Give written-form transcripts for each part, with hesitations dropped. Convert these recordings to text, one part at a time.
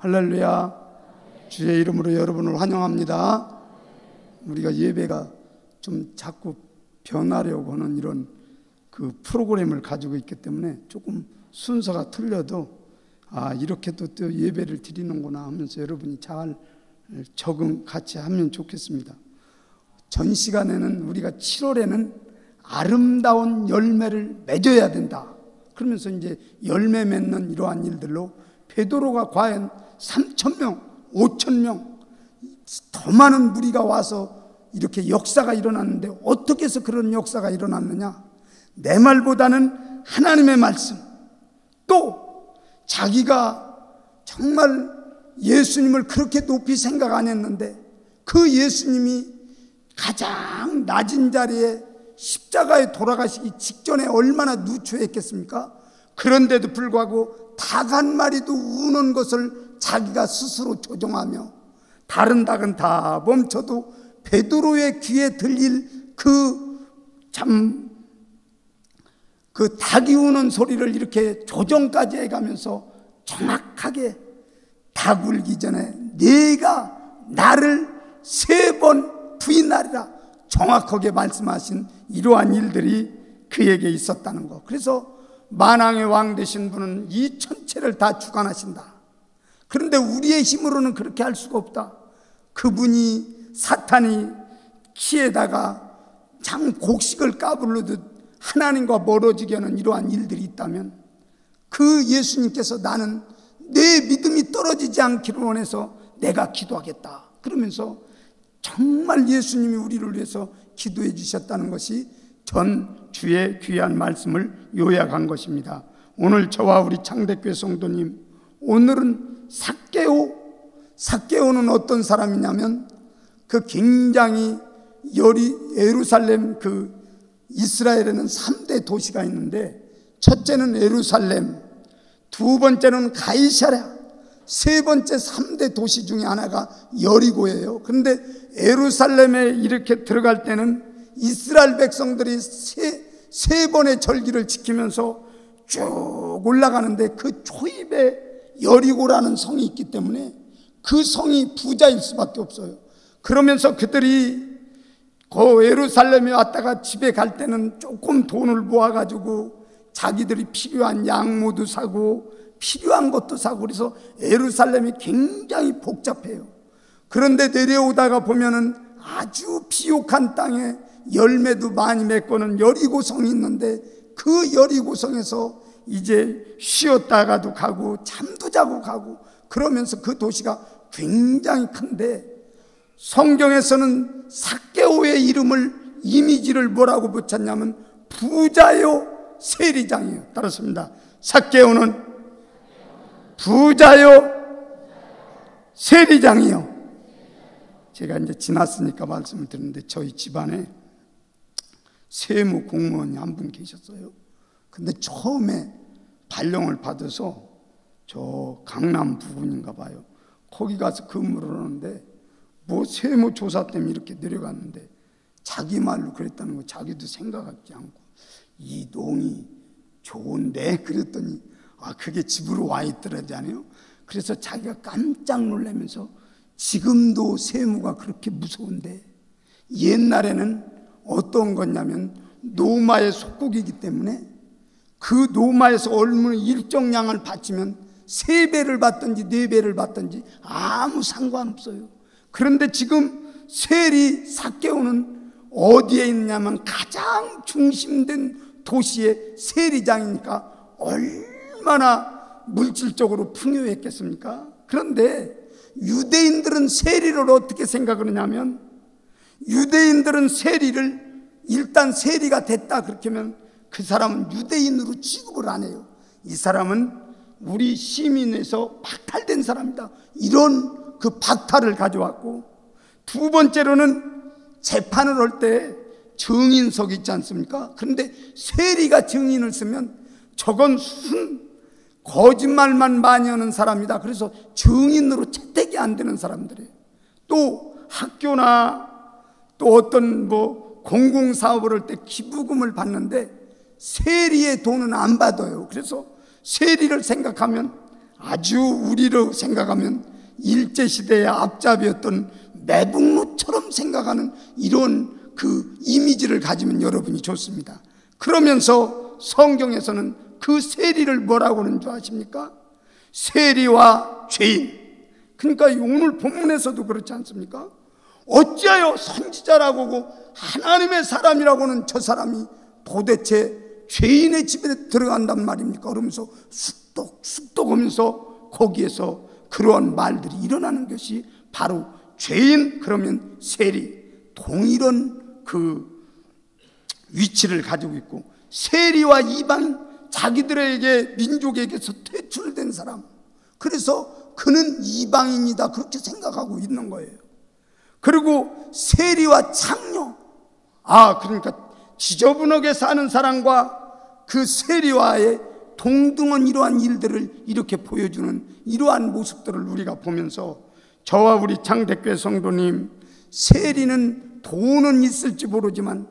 할렐루야. 주의 이름으로 여러분을 환영합니다. 우리가 예배가 좀 자꾸 변하려고 하는 이런 그 프로그램을 가지고 있기 때문에 조금 순서가 틀려도 이렇게 또 예배를 드리는구나 하면서 여러분이 잘 적응 같이 하면 좋겠습니다. 전 시간에는 우리가 7월에는 아름다운 열매를 맺어야 된다. 그러면서 이제 열매 맺는 이러한 일들로 베드로가 과연 3,000명, 5,000명 더 많은 무리가 와서 이렇게 역사가 일어났는데 어떻게 해서 그런 역사가 일어났느냐? 내 말보다는 하나님의 말씀, 또 자기가 정말 예수님을 그렇게 높이 생각 안 했는데 그 예수님이 가장 낮은 자리에 십자가에 돌아가시기 직전에 얼마나 누추했겠습니까? 그런데도 불구하고 닭 한 마리도 우는 것을 자기가 스스로 조종하며 다른 닭은 다 멈춰도 베드로의 귀에 들릴 그 닭이 우는 소리를 이렇게 조정까지 해가면서 정확하게 닭 울기 전에 네가 나를 3번 부인하리라 정확하게 말씀하신 이러한 일들이 그에게 있었다는 것. 그래서 만왕의 왕 되신 분은 이 천체를 다 주관하신다. 그런데 우리의 힘으로는 그렇게 할 수가 없다. 그분이 사탄이 키에다가 참 곡식을 까불르듯 하나님과 멀어지게 하는 이러한 일들이 있다면 그 예수님께서 나는 내 믿음이 떨어지지 않기를 원해서 내가 기도하겠다. 그러면서 정말 예수님이 우리를 위해서 기도해 주셨다는 것이 전 주의 귀한 말씀을 요약한 것입니다. 오늘 저와 우리 창대교회 성도님, 오늘은 삭개오는 어떤 사람이냐면 그 굉장히 예루살렘 그 이스라엘에는 3대 도시가 있는데 첫째는 예루살렘, 두 번째는 가이사랴, 세 번째 3대 도시 중에 하나가 여리고예요. 그런데 예루살렘에 이렇게 들어갈 때는 이스라엘 백성들이 세 번의 절기를 지키면서 쭉 올라가는데 그 초입에 여리고라는 성이 있기 때문에 그 성이 부자일 수밖에 없어요. 그러면서 그들이 그 예루살렘에 왔다가 집에 갈 때는 조금 돈을 모아가지고 자기들이 필요한 양모도 사고 필요한 것도 사고 그래서 예루살렘이 굉장히 복잡해요. 그런데 내려오다가 보면은 아주 비옥한 땅에 열매도 많이 맺고는 여리고성이 있는데 그 여리고성에서 이제 쉬었다가도 가고 잠도 자고 가고 그러면서 그 도시가 굉장히 큰데 성경에서는 삭개오의 이름을 이미지를 뭐라고 붙였냐면 부자요 세리장이에요. 따랐습니다. 삭개오는 부자요 세리장이요. 제가 이제 지났으니까 말씀을 드렸는데 저희 집안에 세무 공무원이 한 분 계셨어요. 근데 처음에 발령을 받아서 저 강남 부근인가 봐요. 거기 가서 근무를 하는데 뭐 세무조사 때문에 이렇게 내려갔는데 자기 말로 그랬다는 거 자기도 생각하지 않고 이 농이 좋은데 그랬더니 그게 집으로 와 있더라잖아요. 그래서 자기가 깜짝 놀라면서 지금도 세무가 그렇게 무서운데 옛날에는 어떤 거냐면 노마의 속국이기 때문에 그 노마에서 얼마나 일정량을 바치면 3배를 받든지 4배를 받든지 아무 상관없어요. 그런데 지금 세리 삭개오는 어디에 있냐면 가장 중심된 도시의 세리장이니까 얼마나 물질적으로 풍요했겠습니까? 그런데 유대인들은 세리를 어떻게 생각을 하냐면 유대인들은 세리를 일단 세리가 됐다 그렇게 하면 그 사람은 유대인으로 취급을 안 해요. 이 사람은 우리 시민에서 박탈된 사람이다. 이런 그 박탈을 가져왔고 두 번째로는 재판을 할 때 증인석이 있지 않습니까? 그런데 세리가 증인을 쓰면 저건 거짓말만 많이 하는 사람이다. 그래서 증인으로 채택이 안 되는 사람들이에요. 또 학교나 또 어떤 공공사업을 할 때 기부금을 받는데 세리의 돈은 안 받아요. 그래서 세리를 생각하면 아주 우리로 생각하면 일제시대의 앞잡이였던 매국노처럼 생각하는 이런 그 이미지를 가지면 여러분이 좋습니다. 그러면서 성경에서는 그 세리를 뭐라고 하는 줄 아십니까? 세리와 죄인. 그러니까 오늘 본문에서도 그렇지 않습니까? 어찌하여 선지자라고 하고 하나님의 사람이라고는 저 사람이 도대체 죄인의 집에 들어간단 말입니까? 그러면서 쑥덕쑥덕 하면서 거기에서 그러한 말들이 일어나는 것이 바로 죄인, 그러면 세리, 동일한 그 위치를 가지고 있고, 세리와 이방, 자기들에게 민족에게서 퇴출된 사람, 그래서 그는 이방인이다 그렇게 생각하고 있는 거예요. 그리고 세리와 창녀, 그러니까 지저분하게 사는 사람과 그 세리와의 동등한 이러한 일들을 이렇게 보여주는 이러한 모습들을 우리가 보면서, 저와 우리 창대교회 성도님, 세리는 돈은 있을지 모르지만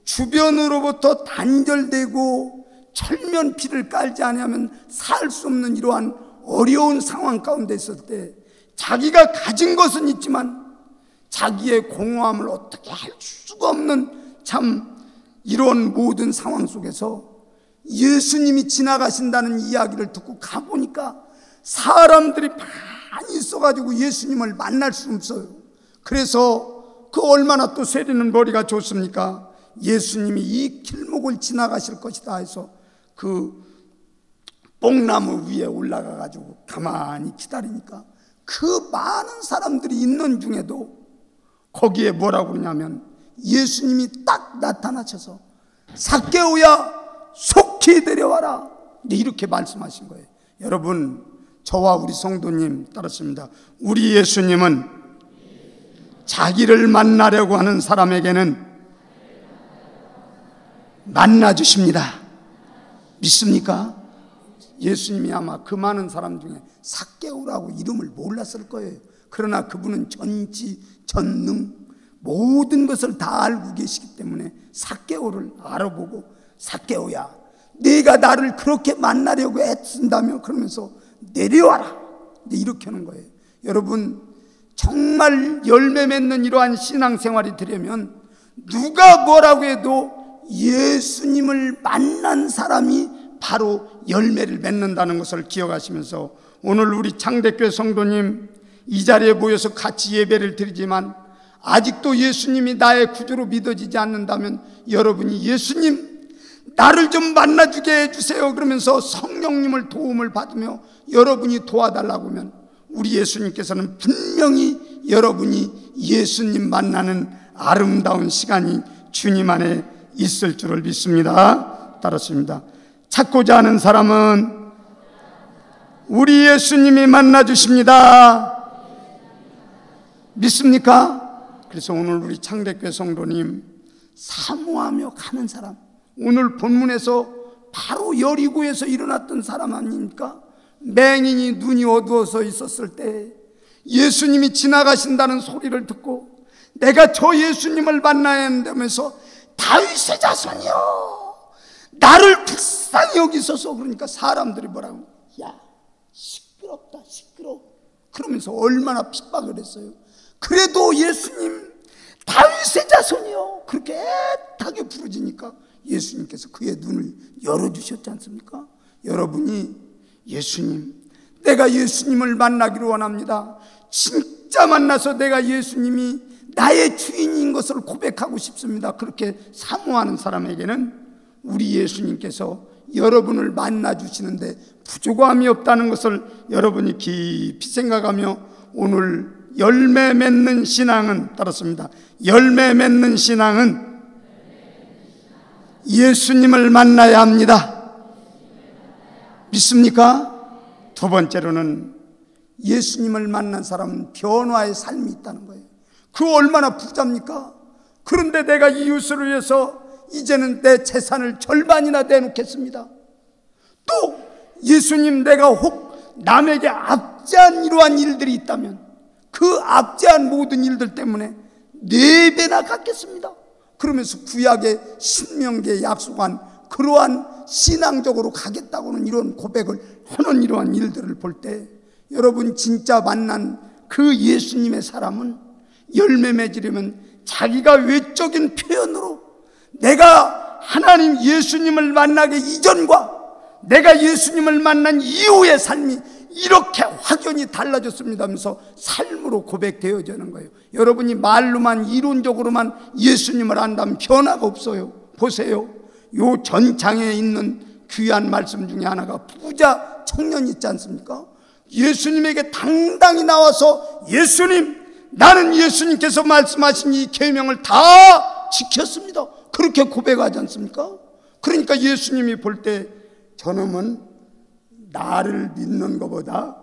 주변으로부터 단절되고 철면피를 깔지 않으면 살 수 없는 이러한 어려운 상황 가운데 있을 때 자기가 가진 것은 있지만 자기의 공허함을 어떻게 할 수가 없는 참 이런 모든 상황 속에서 예수님이 지나가신다는 이야기를 듣고 가보니까 사람들이 많이 있어가지고 예수님을 만날 수 없어요. 그래서 그 얼마나 또 세리는 머리가 좋습니까? 예수님이 이 길목을 지나가실 것이다 해서 그 뽕나무 위에 올라가가지고 가만히 기다리니까 그 많은 사람들이 있는 중에도 거기에 뭐라고 그러냐면 예수님이 딱 나타나셔서 삭개오야 속히 데려와라 이렇게 말씀하신 거예요. 여러분, 저와 우리 성도님 따랐습니다. 우리 예수님은 자기를 만나려고 하는 사람에게는 만나주십니다. 믿습니까? 예수님이 아마 그 많은 사람 중에 삭개오라고 이름을 몰랐을 거예요. 그러나 그분은 전지 전능 모든 것을 다 알고 계시기 때문에 삭개오를 알아보고, 삭개오야 네가 나를 그렇게 만나려고 애쓴다며 그러면서 내려와라 이렇게 하는 거예요. 여러분, 정말 열매 맺는 이러한 신앙생활이 되려면 누가 뭐라고 해도 예수님을 만난 사람이 바로 열매를 맺는다는 것을 기억하시면서, 오늘 우리 창대교회 성도님 이 자리에 모여서 같이 예배를 드리지만 아직도 예수님이 나의 구주로 믿어지지 않는다면 여러분이 예수님 나를 좀 만나주게 해주세요 그러면서 성령님을 도움을 받으며 여러분이 도와달라고 하면 우리 예수님께서는 분명히 여러분이 예수님 만나는 아름다운 시간이 주님 안에 있을 줄을 믿습니다. 따랐습니다. 찾고자 하는 사람은 우리 예수님이 만나주십니다. 믿습니까? 그래서 오늘 우리 창대교회 성도님, 사모하며 가는 사람, 오늘 본문에서 바로 여리고에서 일어났던 사람 아닙니까? 맹인이 눈이 어두워서 있었을 때 예수님이 지나가신다는 소리를 듣고 내가 저 예수님을 만나야 한다면서 다윗의 자손이여 나를 불쌍히 여기소서. 그러니까 사람들이 뭐라고, 야 시끄럽다 시끄러워 그러면서 얼마나 핍박을 했어요. 그래도 예수님 다윗의 자손이요 그렇게 애타게 부르짖으니까 예수님께서 그의 눈을 열어주셨지 않습니까? 여러분이 예수님, 내가 예수님을 만나기를 원합니다. 진짜 만나서 내가 예수님이 나의 주인인 것을 고백하고 싶습니다. 그렇게 사모하는 사람에게는 우리 예수님께서 여러분을 만나주시는데 부족함이 없다는 것을 여러분이 깊이 생각하며 오늘 열매 맺는 신앙은 따랐습니다. 열매 맺는 신앙은 예수님을 만나야 합니다. 믿습니까? 두 번째로는 예수님을 만난 사람은 변화의 삶이 있다는 거예요. 그 얼마나 부자입니까? 그런데 내가 이웃을 위해서 이제는 내 재산을 절반이나 내놓겠습니다. 또 예수님, 내가 혹 남에게 압제한 이러한 일들이 있다면 그 압제한 모든 일들 때문에 4배나 갚겠습니다. 그러면서 구약의 신명기에 약속한 그러한 신앙적으로 가겠다고는 이런 고백을 하는 이러한 일들을 볼 때 여러분 진짜 만난 그 예수님의 사람은 열매 맺으려면 자기가 외적인 표현으로 내가 하나님 예수님을 만나기 이전과 내가 예수님을 만난 이후의 삶이 이렇게 확연히 달라졌습니다 하면서 삶으로 고백되어지는 거예요. 여러분이 말로만 이론적으로만 예수님을 안다면 변화가 없어요. 보세요. 요 전장에 있는 귀한 말씀 중에 하나가 부자 청년 있지 않습니까? 예수님에게 당당히 나와서 예수님, 나는 예수님께서 말씀하신 이 계명을 다 지켰습니다. 그렇게 고백하지 않습니까? 그러니까 예수님이 볼 때 저놈은 나를 믿는 것보다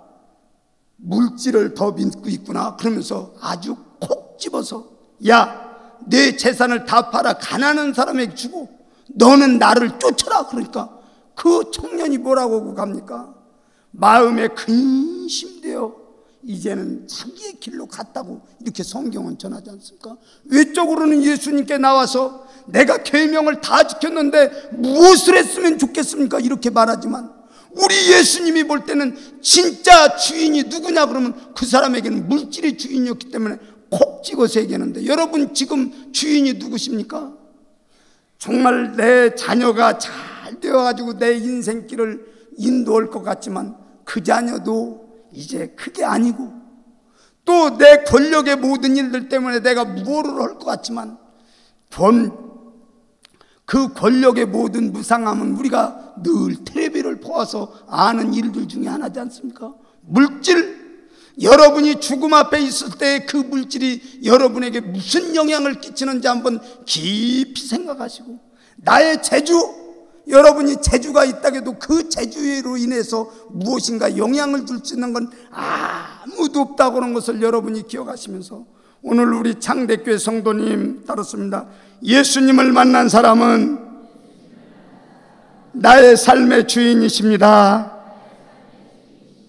물질을 더 믿고 있구나 그러면서 아주 콕 집어서 야, 내 재산을 다 팔아 가난한 사람에게 주고 너는 나를 쫓아라. 그러니까 그 청년이 뭐라고 갑니까? 마음에 근심되어 이제는 자기의 길로 갔다고 이렇게 성경은 전하지 않습니까? 외적으로는 예수님께 나와서 내가 계명을 다 지켰는데 무엇을 했으면 좋겠습니까? 이렇게 말하지만 우리 예수님이 볼 때는 진짜 주인이 누구냐 그러면 그 사람에게는 물질이 주인이었기 때문에 콕 찍어서 얘기하는데 여러분 지금 주인이 누구십니까? 정말 내 자녀가 잘 되어가지고 내 인생길을 인도할 것 같지만 그 자녀도 이제 그게 아니고 또 내 권력의 모든 일들 때문에 내가 무엇을 할 것 같지만 그 권력의 모든 무상함은 우리가 늘 텔레비를 보아서 아는 일들 중에 하나지 않습니까? 물질, 여러분이 죽음 앞에 있을 때 그 물질이 여러분에게 무슨 영향을 끼치는지 한번 깊이 생각하시고 나의 재주, 여러분이 재주가 있다고 해도 그 재주로 인해서 무엇인가 영향을 줄 수 있는 건 아무도 없다고 하는 것을 여러분이 기억하시면서 오늘 우리 창대교회 성도님 따랐습니다. 예수님을 만난 사람은 나의 삶의 주인이십니다.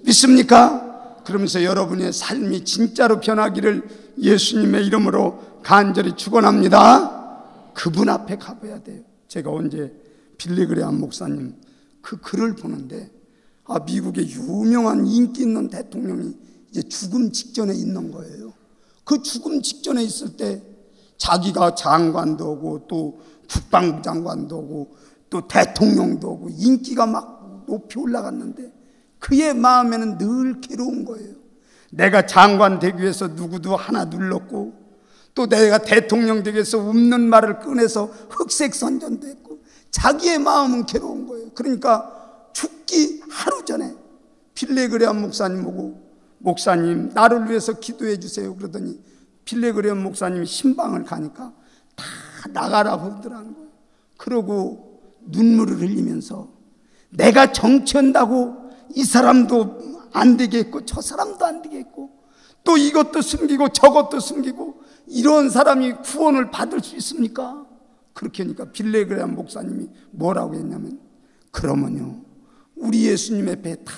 믿습니까? 그러면서 여러분의 삶이 진짜로 변하기를 예수님의 이름으로 간절히 축원합니다. 그분 앞에 가봐야 돼요. 제가 언제 빌리그레암 목사님 그 글을 보는데 미국의 유명한 인기 있는 대통령이 이제 죽음 직전에 있는 거예요. 그 죽음 직전에 있을 때 자기가 장관도 오고 또 국방부 장관도 오고 또 대통령도 오고 인기가 막 높이 올라갔는데 그의 마음에는 늘 괴로운 거예요. 내가 장관 되기 위해서 누구도 하나 눌렀고 또 내가 대통령 되기 위해서 없는 말을 꺼내서 흑색 선전도 했고 자기의 마음은 괴로운 거예요. 그러니까 죽기 하루 전에 빌리그레암 목사님 보고 목사님 나를 위해서 기도해 주세요 그러더니 빌리그레암 목사님이 신방을 가니까 다 나가라 그러더라는 거예요. 그러고 눈물을 흘리면서 내가 정치한다고 이 사람도 안 되겠고 저 사람도 안 되겠고 또 이것도 숨기고 저것도 숨기고 이런 사람이 구원을 받을 수 있습니까? 그렇게 하니까 빌리그레암 목사님이 뭐라고 했냐면 그러면요 우리 예수님의 배 다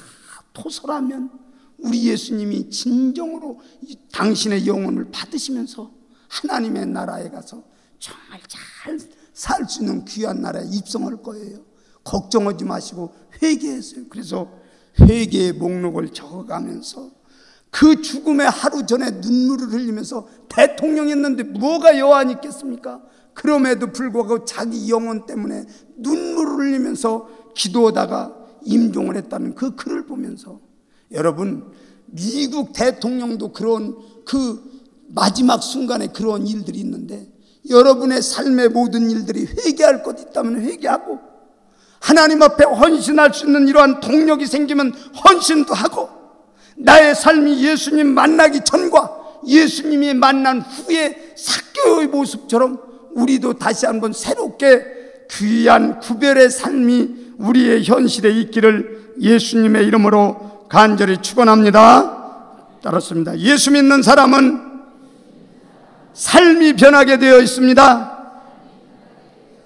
토설하면 우리 예수님이 진정으로 당신의 영혼을 받으시면서 하나님의 나라에 가서 정말 잘 살 수 있는 귀한 나라에 입성할 거예요. 걱정하지 마시고 회개했어요. 그래서 회개의 목록을 적어가면서 그 죽음의 하루 전에 눈물을 흘리면서 대통령이었는데 뭐가 여한이 있겠습니까? 그럼에도 불구하고 자기 영혼 때문에 눈물을 흘리면서 기도하다가 임종을 했다는 그 글을 보면서 여러분 미국 대통령도 그런 그 마지막 순간에 그런 일들이 있는데 여러분의 삶의 모든 일들이 회개할 것 있다면 회개하고 하나님 앞에 헌신할 수 있는 이러한 동력이 생기면 헌신도 하고 나의 삶이 예수님 만나기 전과 예수님이 만난 후의 삭개오의 모습처럼 우리도 다시 한번 새롭게 귀한 구별의 삶이 우리의 현실에 있기를 예수님의 이름으로 간절히 축원합니다. 따랐습니다. 예수 믿는 사람은 삶이 변하게 되어 있습니다.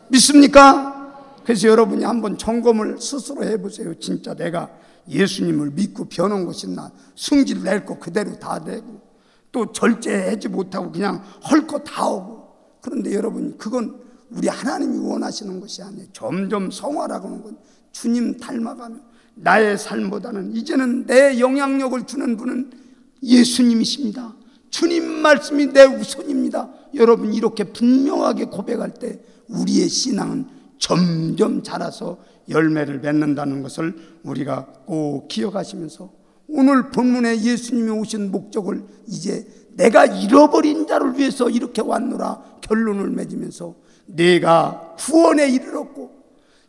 믿습니까? 그래서 여러분이 한번 점검을 스스로 해보세요. 진짜 내가 예수님을 믿고 변한 것이 있나? 승질 낼 거 그대로 다 내고 또 절제하지 못하고 그냥 할 거 다 하고 그런데 여러분 그건 우리 하나님이 원하시는 것이 아니에요. 점점 성화라고 하는 건 주님 닮아가며 나의 삶보다는 이제는 내 영향력을 주는 분은 예수님이십니다. 주님 말씀이 내 우선입니다. 여러분 이렇게 분명하게 고백할 때 우리의 신앙은 점점 자라서 열매를 맺는다는 것을 우리가 꼭 기억하시면서 오늘 본문에 예수님이 오신 목적을 이제 내가 잃어버린 자를 위해서 이렇게 왔노라 결론을 맺으면서 내가 구원에 이르렀고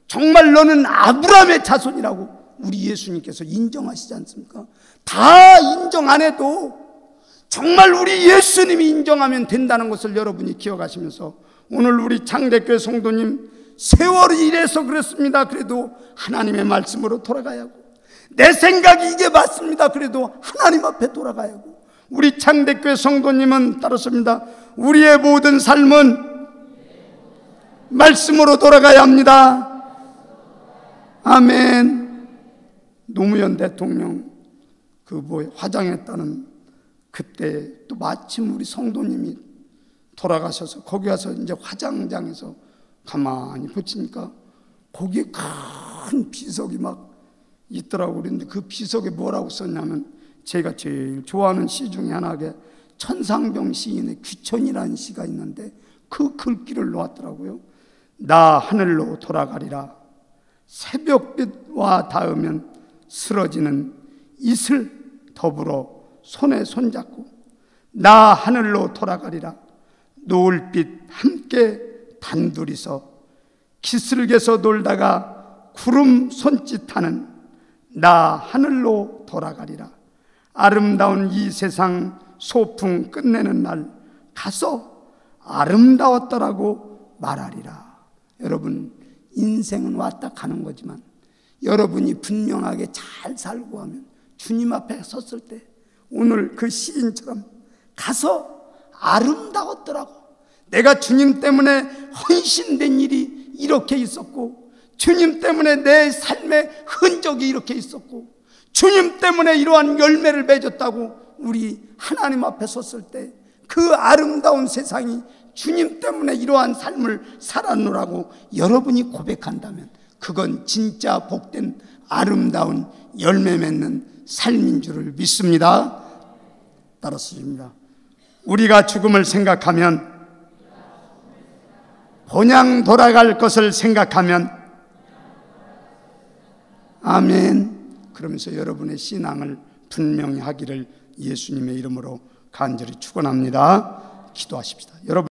정말 너는 아브라함의 자손이라고 우리 예수님께서 인정하시지 않습니까? 다 인정 안 해도 정말 우리 예수님이 인정하면 된다는 것을 여러분이 기억하시면서 오늘 우리 장대교회 성도님 세월이 이래서 그렇습니다. 그래도 하나님의 말씀으로 돌아가야 하고 내 생각이 이게 맞습니다. 그래도 하나님 앞에 돌아가야 하고 우리 장대교회 성도님은 따랐습니다. 우리의 모든 삶은 말씀으로 돌아가야 합니다. 아멘. 노무현 대통령 화장했다는 그때 또 마침 우리 성도님이 돌아가셔서 거기 가서 이제 화장장에서 가만히 보시니까 거기에 큰 비석이 막 있더라고. 그런데 그 비석에 뭐라고 썼냐면 제가 제일 좋아하는 시 중에 하나가 천상병 시인의 귀천이라는 시가 있는데 그 글귀를 놓았더라고요. 나 하늘로 돌아가리라. 새벽빛과 닿으면 쓰러지는 이슬 더불어 손에 손잡고 나 하늘로 돌아가리라. 노을빛 함께 단둘이서 기슭에서 놀다가 구름 손짓하는 나 하늘로 돌아가리라. 아름다운 이 세상 소풍 끝내는 날 가서 아름다웠더라고 말하리라. 여러분 인생은 왔다 가는 거지만 여러분이 분명하게 잘 살고 하면 주님 앞에 섰을 때 오늘 그 시인처럼 가서 아름다웠더라고. 내가 주님 때문에 헌신된 일이 이렇게 있었고 주님 때문에 내 삶의 흔적이 이렇게 있었고 주님 때문에 이러한 열매를 맺었다고 우리 하나님 앞에 섰을 때 그 아름다운 세상이 주님 때문에 이러한 삶을 살았노라고 여러분이 고백한다면 그건 진짜 복된 아름다운 열매 맺는 삶인 줄을 믿습니다. 따라서 줍니다. 우리가 죽음을 생각하면 본향 돌아갈 것을 생각하면 아멘. 그러면서 여러분의 신앙을 분명히 하기를 예수님의 이름으로 간절히 축원합니다. 기도하십시다. 여러분